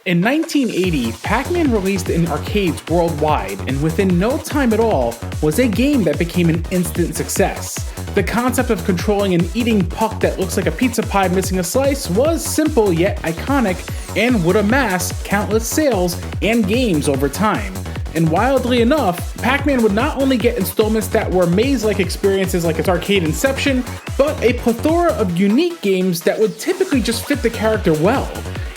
In 1980, Pac-Man released in arcades worldwide, and within no time at all, was a game that became an instant success. The concept of controlling an eating puck that looks like a pizza pie missing a slice was simple yet iconic, and would amass countless sales and games over time. And wildly enough, Pac-Man would not only get installments that were maze-like experiences like its arcade Inception, but a plethora of unique games that would typically just fit the character well.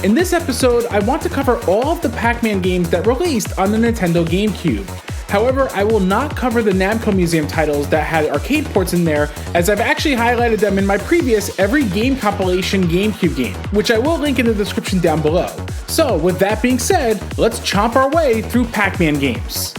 In this episode, I want to cover all of the Pac-Man games that released on the Nintendo GameCube. However, I will not cover the Namco Museum titles that had arcade ports in there, as I've actually highlighted them in my previous Every Game Compilation GameCube game, which I will link in the description down below. So with that being said, let's chomp our way through Pac-Man games.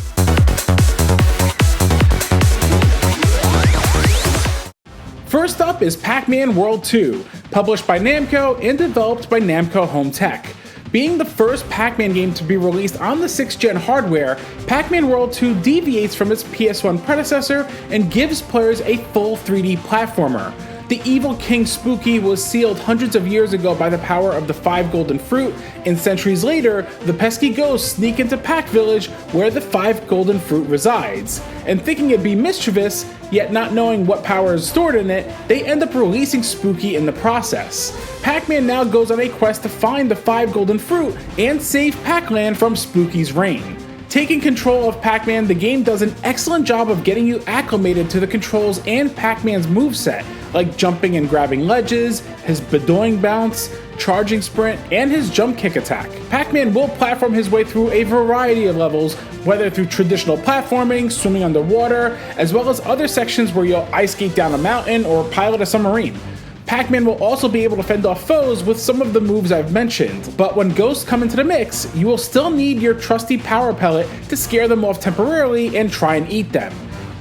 First up is Pac-Man World 2, published by Namco and developed by Namco Home Tech. Being the first Pac-Man game to be released on the 6th gen hardware, Pac-Man World 2 deviates from its PS1 predecessor and gives players a full 3D platformer. The evil King Spooky was sealed hundreds of years ago by the power of the 5 golden fruit, and centuries later, the pesky ghosts sneak into Pac Village where the 5 golden fruit resides. And thinking it'd be mischievous, yet not knowing what power is stored in it, they end up releasing Spooky in the process. Pac-Man now goes on a quest to find the 5 golden fruit and save Pac-Land from Spooky's reign. Taking control of Pac-Man, the game does an excellent job of getting you acclimated to the controls and Pac-Man's moveset, like jumping and grabbing ledges, his bedoing bounce, charging sprint, and his jump kick attack. Pac-Man will platform his way through a variety of levels, whether through traditional platforming, swimming underwater, as well as other sections where you'll ice skate down a mountain or pilot a submarine. Pac-Man will also be able to fend off foes with some of the moves I've mentioned, but when ghosts come into the mix, you will still need your trusty power pellet to scare them off temporarily and try and eat them.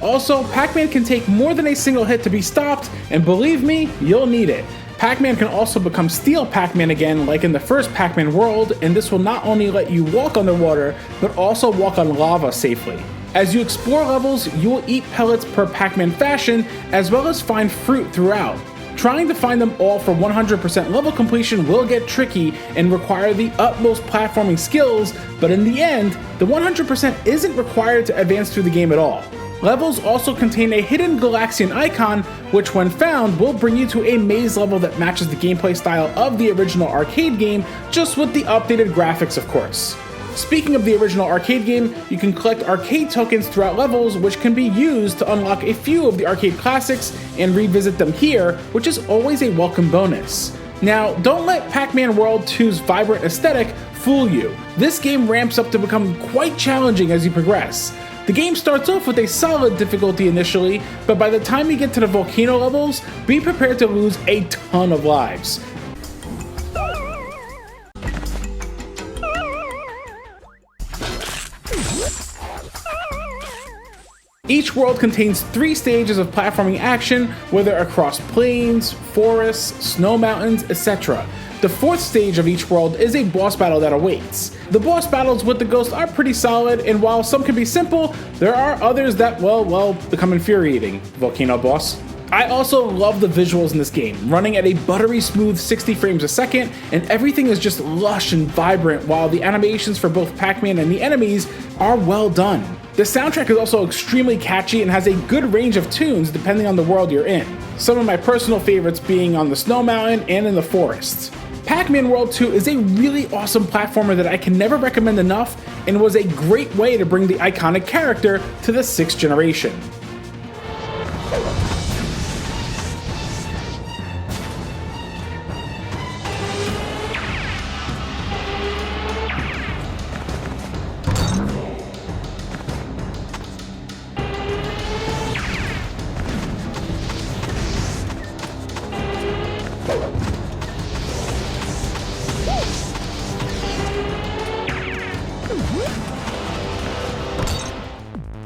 Also, Pac-Man can take more than a single hit to be stopped, and believe me, you'll need it. Pac-Man can also become Steel Pac-Man again like in the first Pac-Man World, and this will not only let you walk underwater, but also walk on lava safely. As you explore levels, you will eat pellets per Pac-Man fashion, as well as find fruit throughout. Trying to find them all for 100% level completion will get tricky and require the utmost platforming skills, but in the end, the 100% isn't required to advance through the game at all. Levels also contain a hidden Galaxian icon, which when found will bring you to a maze level that matches the gameplay style of the original arcade game, just with the updated graphics of course. Speaking of the original arcade game, you can collect arcade tokens throughout levels, which can be used to unlock a few of the arcade classics and revisit them here, which is always a welcome bonus. Now, don't let Pac-Man World 2's vibrant aesthetic fool you. This game ramps up to become quite challenging as you progress. The game starts off with a solid difficulty initially, but by the time you get to the volcano levels, be prepared to lose a ton of lives. Each world contains 3 stages of platforming action, whether across plains, forests, snow mountains, etc. The 4th stage of each world is a boss battle that awaits. The boss battles with the ghosts are pretty solid, and while some can be simple, there are others that, well, become infuriating. Volcano boss. I also love the visuals in this game, running at a buttery smooth 60 frames a second, and everything is just lush and vibrant, while the animations for both Pac-Man and the enemies are well done. The soundtrack is also extremely catchy and has a good range of tunes depending on the world you're in, some of my personal favorites being on the snow mountain and in the forests. Pac-Man World 2 is a really awesome platformer that I can never recommend enough, and was a great way to bring the iconic character to the 6th generation.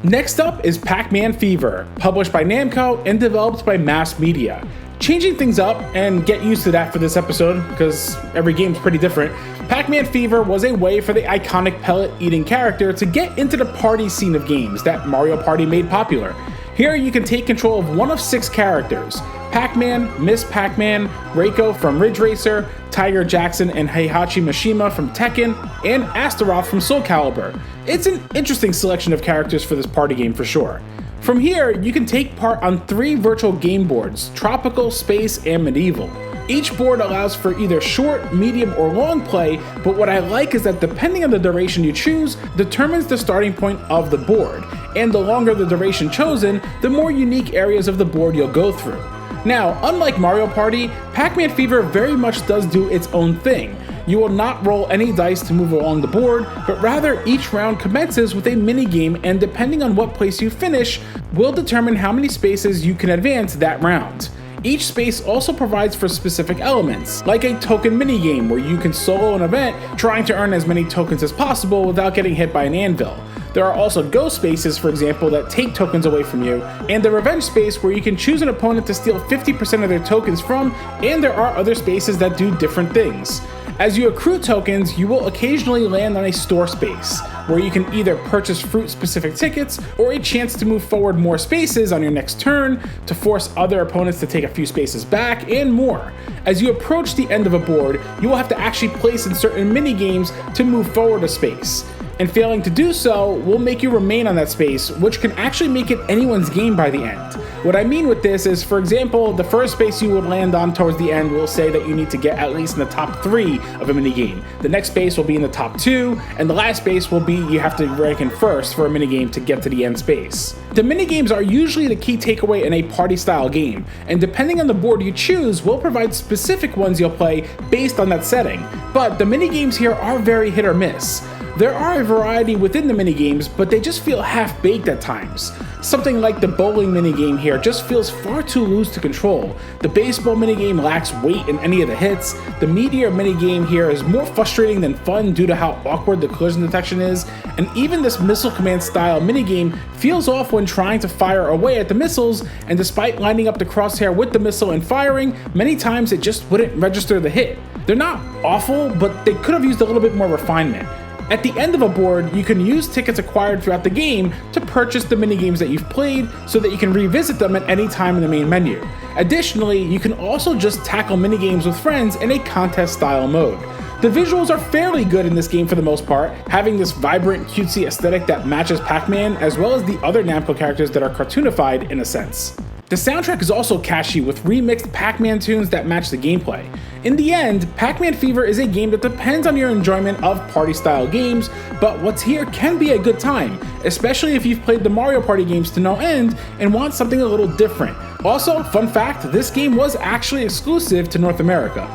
Next up is Pac-Man Fever, published by Namco and developed by Mass Media. Changing things up, and get used to that for this episode, because every game's pretty different, Pac-Man Fever was a way for the iconic pellet-eating character to get into the party scene of games that Mario Party made popular. Here you can take control of one of 6 characters: Pac-Man, Miss Pac-Man, Reiko from Ridge Racer, Tiger Jackson and Heihachi Mishima from Tekken, and Astaroth from Soul Calibur. It's an interesting selection of characters for this party game for sure. From here, you can take part on 3 virtual game boards: Tropical, Space, and Medieval. Each board allows for either short, medium, or long play, but what I like is that depending on the duration you choose, determines the starting point of the board, and the longer the duration chosen, the more unique areas of the board you'll go through. Now, unlike Mario Party, Pac-Man Fever very much does do its own thing. You will not roll any dice to move along the board, but rather each round commences with a minigame, and depending on what place you finish, will determine how many spaces you can advance that round. Each space also provides for specific elements, like a token minigame where you can solo an event trying to earn as many tokens as possible without getting hit by an anvil. There are also ghost spaces, for example, that take tokens away from you, and the revenge space where you can choose an opponent to steal 50% of their tokens from, and there are other spaces that do different things. As you accrue tokens, you will occasionally land on a store space, where you can either purchase fruit-specific tickets or a chance to move forward more spaces on your next turn, to force other opponents to take a few spaces back, and more. As you approach the end of a board, you will have to actually place in certain mini-games to move forward a space, and failing to do so will make you remain on that space, which can actually make it anyone's game by the end. What I mean with this is, for example, the first space you would land on towards the end will say that you need to get at least in the top 3 of a minigame. The next space will be in the top 2, and the last space will be you have to rank in first for a minigame to get to the end space. The minigames are usually the key takeaway in a party-style game, and depending on the board you choose, will provide specific ones you'll play based on that setting. But the minigames here are very hit or miss. There are a variety within the minigames, but they just feel half-baked at times. Something like the bowling minigame here just feels far too loose to control. The baseball minigame lacks weight in any of the hits. The meteor minigame here is more frustrating than fun due to how awkward the collision detection is, and even this missile command style minigame feels off when trying to fire away at the missiles, and despite lining up the crosshair with the missile and firing, many times it just wouldn't register the hit. They're not awful, but they could have used a little bit more refinement. At the end of a board, you can use tickets acquired throughout the game to purchase the minigames that you've played so that you can revisit them at any time in the main menu. Additionally, you can also just tackle minigames with friends in a contest-style mode. The visuals are fairly good in this game for the most part, having this vibrant, cutesy aesthetic that matches Pac-Man as well as the other Namco characters that are cartoonified in a sense. The soundtrack is also catchy with remixed Pac-Man tunes that match the gameplay. In the end, Pac-Man Fever is a game that depends on your enjoyment of party-style games, but what's here can be a good time, especially if you've played the Mario Party games to no end and want something a little different. Also, fun fact, this game was actually exclusive to North America.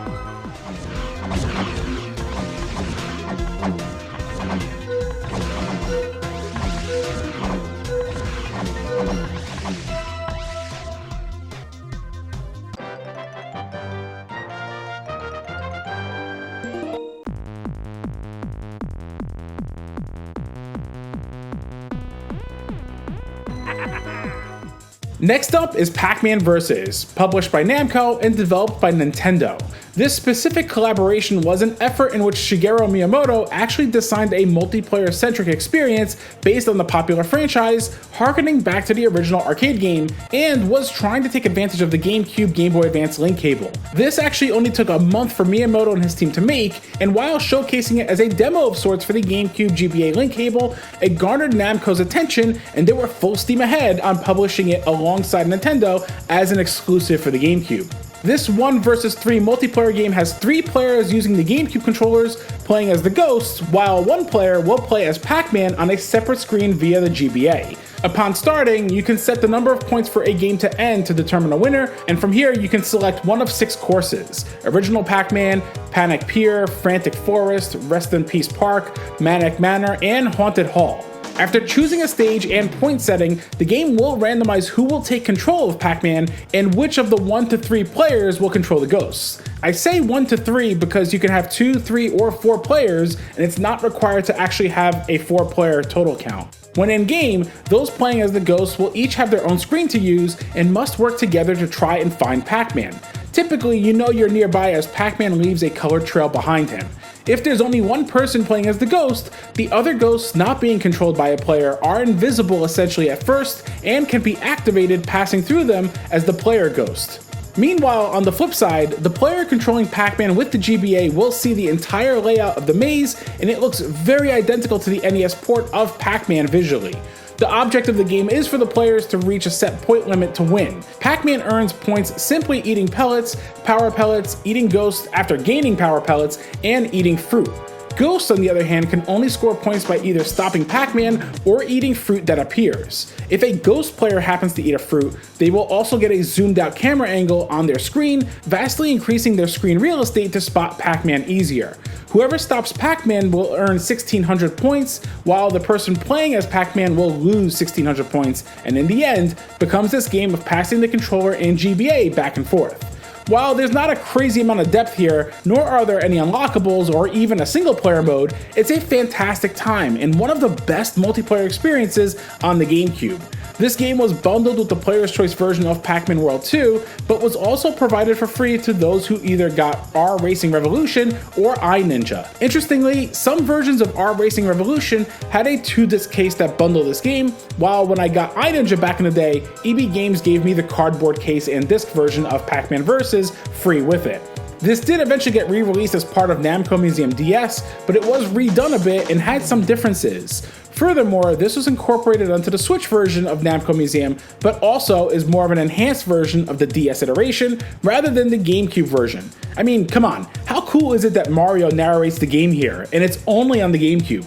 Next up is Pac-Man Vs., published by Namco and developed by Nintendo. This specific collaboration was an effort in which Shigeru Miyamoto actually designed a multiplayer-centric experience based on the popular franchise, harkening back to the original arcade game, and was trying to take advantage of the GameCube Game Boy Advance link cable. This actually only took a month for Miyamoto and his team to make, and while showcasing it as a demo of sorts for the GameCube GBA link cable, it garnered Namco's attention, and they were full steam ahead on publishing it alongside Nintendo as an exclusive for the GameCube. This 1 vs 3 multiplayer game has 3 players using the GameCube controllers playing as the Ghost, while 1 player will play as Pac-Man on a separate screen via the GBA. Upon starting, you can set the number of points for a game to end to determine a winner, and from here you can select one of 6 courses: Original Pac-Man, Panic Pier, Frantic Forest, Rest in Peace Park, Manic Manor, and Haunted Hall. After choosing a stage and point setting, the game will randomize who will take control of Pac-Man and which of the 1 to 3 players will control the ghosts. I say 1 to 3 because you can have 2, 3, or 4 players, and it's not required to actually have a 4-player total count. When in game, those playing as the ghosts will each have their own screen to use and must work together to try and find Pac-Man. Typically, you know you're nearby as Pac-Man leaves a colored trail behind him. If there's only one person playing as the ghost, the other ghosts not being controlled by a player are invisible essentially at first and can be activated passing through them as the player ghost. Meanwhile, on the flip side, the player controlling Pac-Man with the GBA will see the entire layout of the maze, and it looks very identical to the NES port of Pac-Man visually. The object of the game is for the players to reach a set point limit to win. Pac-Man earns points simply eating pellets, power pellets, eating ghosts after gaining power pellets, and eating fruit. Ghosts, on the other hand, can only score points by either stopping Pac-Man or eating fruit that appears. If a ghost player happens to eat a fruit, they will also get a zoomed out camera angle on their screen, vastly increasing their screen real estate to spot Pac-Man easier. Whoever stops Pac-Man will earn 1,600 points, while the person playing as Pac-Man will lose 1,600 points, and in the end, becomes this game of passing the controller and GBA back and forth. While there's not a crazy amount of depth here, nor are there any unlockables or even a single player mode, it's a fantastic time and one of the best multiplayer experiences on the GameCube. This game was bundled with the Player's Choice version of Pac-Man World 2, but was also provided for free to those who either got R Racing Revolution or iNinja. Interestingly, some versions of R Racing Revolution had a 2-disc case that bundled this game, while when I got iNinja back in the day, EB Games gave me the cardboard case and disc version of Pac-Man Vs. free with it. This did eventually get re-released as part of Namco Museum DS, but it was redone a bit and had some differences. Furthermore, this was incorporated onto the Switch version of Namco Museum, but also is more of an enhanced version of the DS iteration rather than the GameCube version. I mean, come on, how cool is it that Mario narrates the game here, and it's only on the GameCube?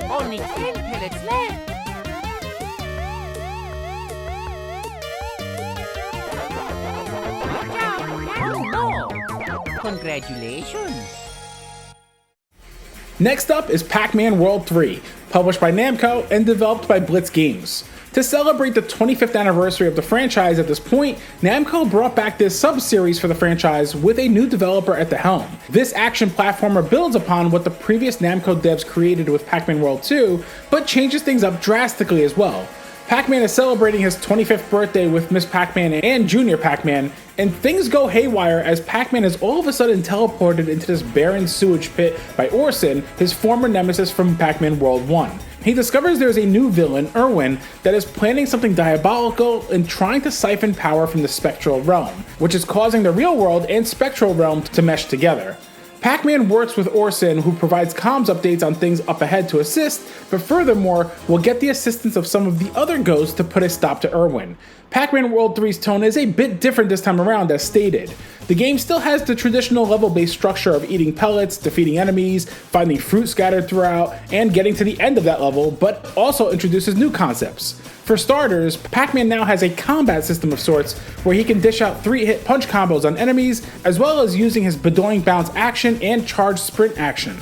Only 10 pellets left. Oh no! Congratulations. Next up is Pac-Man World 3, published by Namco and developed by Blitz Games. To celebrate the 25th anniversary of the franchise at this point, Namco brought back this sub-series for the franchise with a new developer at the helm. This action platformer builds upon what the previous Namco devs created with Pac-Man World 2, but changes things up drastically as well. Pac-Man is celebrating his 25th birthday with Miss Pac-Man and Junior Pac-Man, and things go haywire as Pac-Man is all of a sudden teleported into this barren sewage pit by Orson, his former nemesis from Pac-Man World 1. He discovers there's a new villain, Irwin, that is planning something diabolical and trying to siphon power from the spectral realm, which is causing the real world and spectral realm to mesh together. Pac-Man works with Orson, who provides comms updates on things up ahead to assist, but furthermore, will get the assistance of some of the other ghosts to put a stop to Irwin. Pac-Man World 3's tone is a bit different this time around, as stated. The game still has the traditional level-based structure of eating pellets, defeating enemies, finding fruit scattered throughout, and getting to the end of that level, but also introduces new concepts. For starters, Pac-Man now has a combat system of sorts where he can dish out 3-hit punch combos on enemies, as well as using his Bedoing Bounce action and charge sprint action.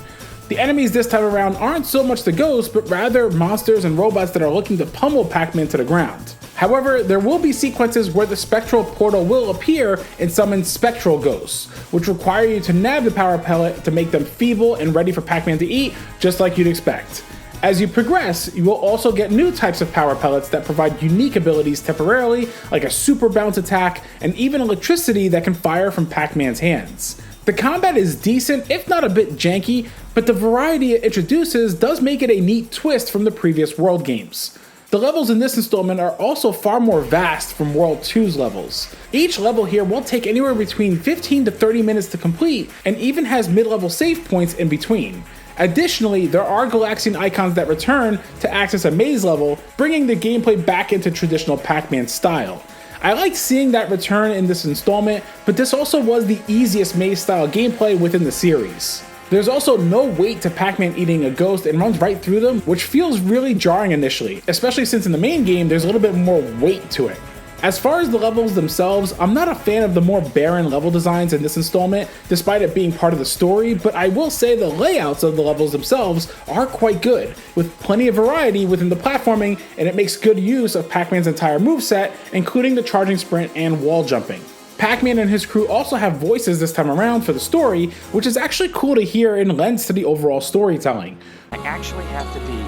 The enemies this time around aren't so much the ghosts, but rather monsters and robots that are looking to pummel Pac-Man to the ground. However, there will be sequences where the spectral portal will appear and summon spectral ghosts, which require you to nab the power pellet to make them feeble and ready for Pac-Man to eat, just like you'd expect. As you progress, you will also get new types of power pellets that provide unique abilities temporarily, like a super bounce attack, and even electricity that can fire from Pac-Man's hands. The combat is decent, if not a bit janky, but the variety it introduces does make it a neat twist from the previous World games. The levels in this installment are also far more vast from World 2's levels. Each level here will take anywhere between 15 to 30 minutes to complete, and even has mid-level save points in between. Additionally, there are Galaxian icons that return to access a maze level, bringing the gameplay back into traditional Pac-Man style. I like seeing that return in this installment, but this also was the easiest maze-style gameplay within the series. There's also no weight to Pac-Man eating a ghost and runs right through them, which feels really jarring initially, especially since in the main game there's a little bit more weight to it. As far as the levels themselves, I'm not a fan of the more barren level designs in this installment, despite it being part of the story, but I will say the layouts of the levels themselves are quite good, with plenty of variety within the platforming, and it makes good use of Pac-Man's entire moveset, including the charging sprint and wall jumping. Pac-Man and his crew also have voices this time around for the story, which is actually cool to hear and lends to the overall storytelling. I actually have to be,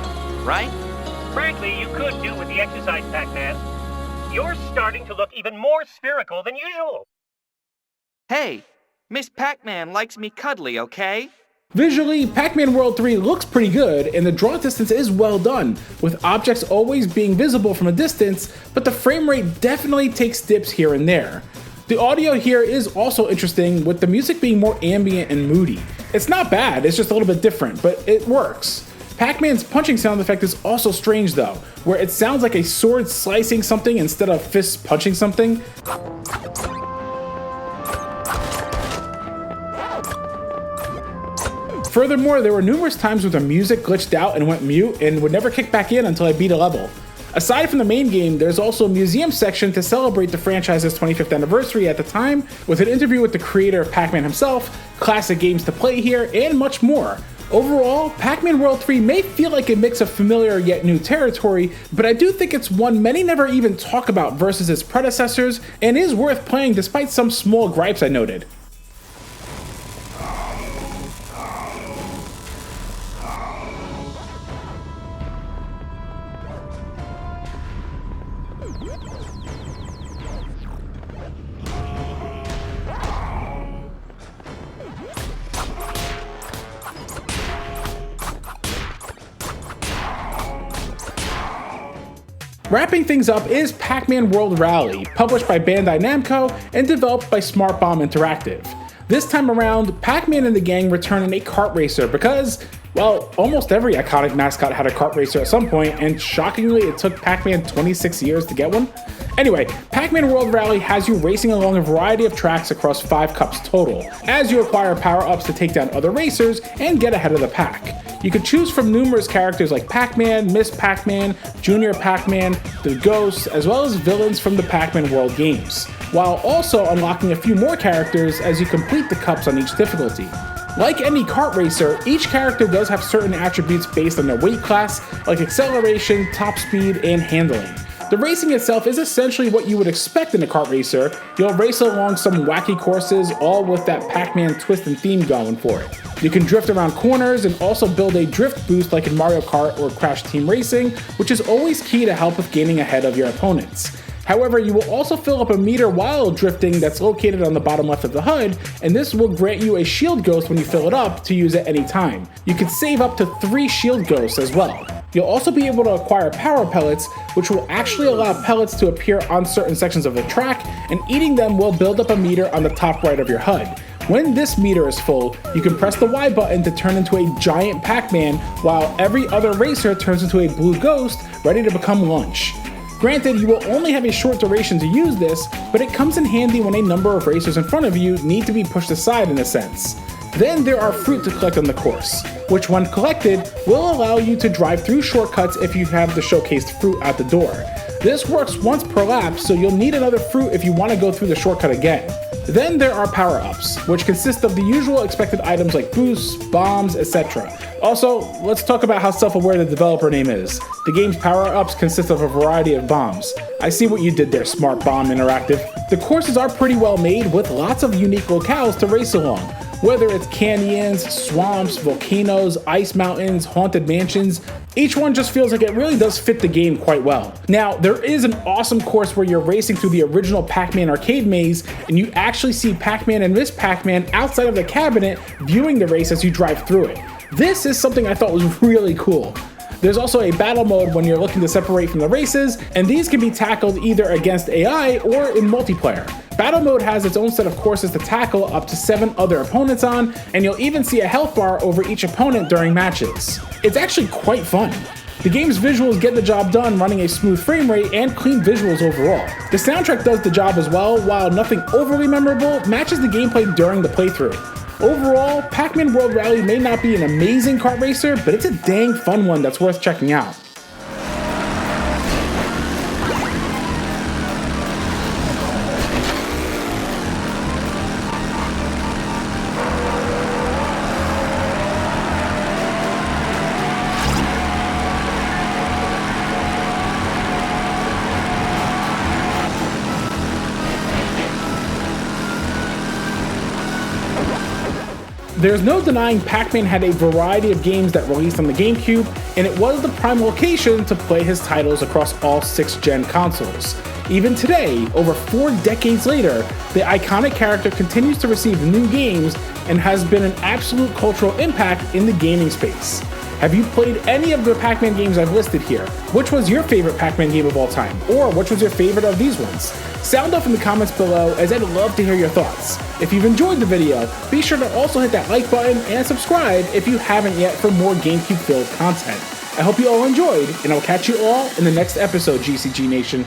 right? Frankly, you could do with the exercise, Pac-Man. You're starting to look even more spherical than usual. Hey, Miss Pac-Man likes me cuddly, okay? Visually, Pac-Man World 3 looks pretty good, and the draw distance is well done, with objects always being visible from a distance, but the frame rate definitely takes dips here and there. The audio here is also interesting, with the music being more ambient and moody. It's not bad, it's just a little bit different, but it works. Pac-Man's punching sound effect is also strange though, where it sounds like a sword slicing something instead of fists punching something. Furthermore, there were numerous times where the music glitched out and went mute and would never kick back in until I beat a level. Aside from the main game, there's also a museum section to celebrate the franchise's 25th anniversary at the time, with an interview with the creator of Pac-Man himself, classic games to play here, and much more. Overall, Pac-Man World 3 may feel like a mix of familiar yet new territory, but I do think it's one many never even talk about versus its predecessors, and is worth playing despite some small gripes I noted. Wrapping things up is Pac-Man World Rally, published by Bandai Namco and developed by Smart Bomb Interactive. This time around, Pac-Man and the gang return in a kart racer because, well, almost every iconic mascot had a kart racer at some point, and shockingly it took Pac-Man 26 years to get one. Anyway, Pac-Man World Rally has you racing along a variety of tracks across 5 cups total, as you acquire power-ups to take down other racers and get ahead of the pack. You can choose from numerous characters like Pac-Man, Miss Pac-Man, Junior Pac-Man, the Ghosts, as well as villains from the Pac-Man World games, while also unlocking a few more characters as you complete the cups on each difficulty. Like any kart racer, each character does have certain attributes based on their weight class, like acceleration, top speed, and handling. The racing itself is essentially what you would expect in a kart racer. You'll race along some wacky courses, all with that Pac-Man twist and theme going for it. You can drift around corners and also build a drift boost like in Mario Kart or Crash Team Racing, which is always key to help with gaining ahead of your opponents. However, you will also fill up a meter while drifting that's located on the bottom left of the HUD, and this will grant you a shield ghost when you fill it up to use at any time. You can save up to 3 shield ghosts as well. You'll also be able to acquire power pellets, which will actually allow pellets to appear on certain sections of the track, and eating them will build up a meter on the top right of your HUD. When this meter is full, you can press the Y button to turn into a giant Pac-Man, while every other racer turns into a blue ghost ready to become lunch. Granted, you will only have a short duration to use this, but it comes in handy when a number of racers in front of you need to be pushed aside in a sense. Then there are fruit to collect on the course, which when collected will allow you to drive through shortcuts if you have the showcased fruit at the door. This works once per lap, so you'll need another fruit if you want to go through the shortcut again. Then there are power-ups, which consist of the usual expected items like boosts, bombs, etc. Also, let's talk about how self-aware the developer name is. The game's power-ups consist of a variety of bombs. I see what you did there, Smart Bomb Interactive. The courses are pretty well made with lots of unique locales to race along. Whether it's canyons, swamps, volcanoes, ice mountains, haunted mansions, each one just feels like it really does fit the game quite well. Now, there is an awesome course where you're racing through the original Pac-Man arcade maze, and you actually see Pac-Man and Miss Pac-Man outside of the cabinet viewing the race as you drive through it. This is something I thought was really cool. There's also a battle mode when you're looking to separate from the races, and these can be tackled either against AI or in multiplayer. Battle mode has its own set of courses to tackle up to 7 other opponents on, and you'll even see a health bar over each opponent during matches. It's actually quite fun. The game's visuals get the job done, running a smooth frame rate and clean visuals overall. The soundtrack does the job as well, while nothing overly memorable, matches the gameplay during the playthrough. Overall, Pac-Man World Rally may not be an amazing kart racer, but it's a dang fun one that's worth checking out. There's no denying Pac-Man had a variety of games that released on the GameCube, and it was the prime location to play his titles across all 6th-gen consoles. Even today, over 4 decades later, the iconic character continues to receive new games and has been an absolute cultural impact in the gaming space. Have you played any of the Pac-Man games I've listed here? Which was your favorite Pac-Man game of all time? Or which was your favorite of these ones? Sound off in the comments below, as I'd love to hear your thoughts. If you've enjoyed the video, be sure to also hit that like button and subscribe if you haven't yet for more GameCube filled content. I hope you all enjoyed, and I'll catch you all in the next episode, GCG Nation.